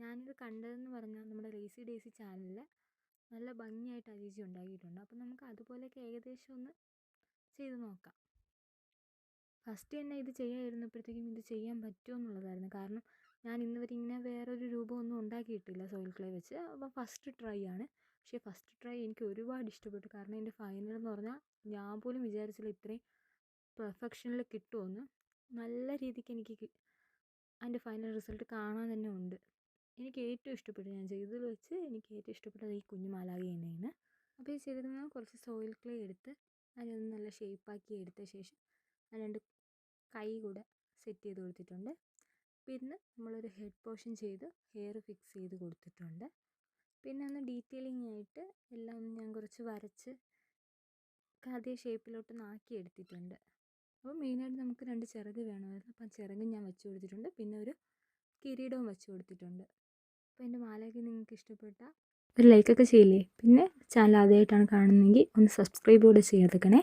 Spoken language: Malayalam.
ഞാനിത് കണ്ടതെന്ന് പറഞ്ഞാൽ നമ്മുടെ ലേസി ഡേസി ചാനലിൽ നല്ല ഭംഗിയായിട്ട് അലീജി ഉണ്ടാക്കിയിട്ടുണ്ട്. അപ്പം നമുക്ക് അതുപോലെയൊക്കെ ഏകദേശം ഒന്ന് ചെയ്ത് നോക്കാം. ഫസ്റ്റ് തന്നെ ഇത് ചെയ്യാതിരുന്നപ്പോഴത്തേക്കും ഇത് ചെയ്യാൻ പറ്റുമോ എന്നുള്ളതായിരുന്നു. കാരണം ഞാൻ ഇന്ന് വരെ ഇങ്ങനെ വേറൊരു രൂപമൊന്നും ഉണ്ടാക്കിയിട്ടില്ല സോയിൽ ക്ലേ വെച്ച്. അപ്പോൾ ഫസ്റ്റ് ട്രൈ ആണ്. പക്ഷേ ഫസ്റ്റ് ട്രൈ എനിക്ക് ഒരുപാട് ഇഷ്ടപ്പെട്ടു. കാരണം എൻ്റെ ഫൈനൽ എന്ന് പറഞ്ഞാൽ ഞാൻ പോലും വിചാരിച്ചില്ല ഇത്രയും പെർഫെക്ഷനിൽ കിട്ടുമെന്ന്. നല്ല രീതിക്ക് എനിക്ക് അതിൻ്റെ ഫൈനൽ റിസൾട്ട് കാണാൻ തന്നെ ഉണ്ട്. എനിക്ക് ഏറ്റവും ഇഷ്ടപ്പെട്ടു, ഞാൻ ചെയ്തതിൽ വെച്ച് എനിക്ക് ഏറ്റവും ഇഷ്ടപ്പെട്ടത് ഈ കുഞ്ഞു മാലാഖ തന്നെയാണ്. അപ്പോൾ ഈ ചെയ്തിരുന്നത് കുറച്ച് സോയിൽ ക്ലേ എടുത്ത് അതിനൊന്ന് നല്ല ഷേപ്പാക്കി എടുത്ത ശേഷം ആ രണ്ട് കൈ കൂടെ സെറ്റ് ചെയ്ത് കൊടുത്തിട്ടുണ്ട്. പിന്നെ നമ്മളൊരു ഹെഡ് പോർഷൻ ചെയ്ത് ഹെയർ ഫിക്സ് ചെയ്ത് കൊടുത്തിട്ടുണ്ട്. പിന്നെ ഒന്ന് ഡീറ്റെയിലിംഗ് ആയിട്ട് എല്ലാം ഒന്ന് ഞാൻ കുറച്ച് വരച്ച് അതേ ഷേപ്പിലോട്ടൊന്ന് ആക്കി എടുത്തിട്ടുണ്ട്. അപ്പോൾ മെയിനായിട്ട് നമുക്ക് 2 ചിറക് വേണമായിരുന്നു. അപ്പം ചിറകും ഞാൻ വെച്ച് കൊടുത്തിട്ടുണ്ട്. പിന്നെ ഒരു കിരീടവും വെച്ച് കൊടുത്തിട്ടുണ്ട്. അപ്പോൾ എൻ്റെ മാലയൊക്കെ നിങ്ങൾക്ക് ഇഷ്ടപ്പെട്ടാൽ ഒരു ലൈക്കൊക്കെ ചെയ്യില്ലേ. പിന്നെ ചാനൽ ആദ്യമായിട്ടാണ് കാണുന്നതെങ്കിൽ ഒന്ന് സബ്സ്ക്രൈബ് കൂടെ ചെയ്തേക്കണേ.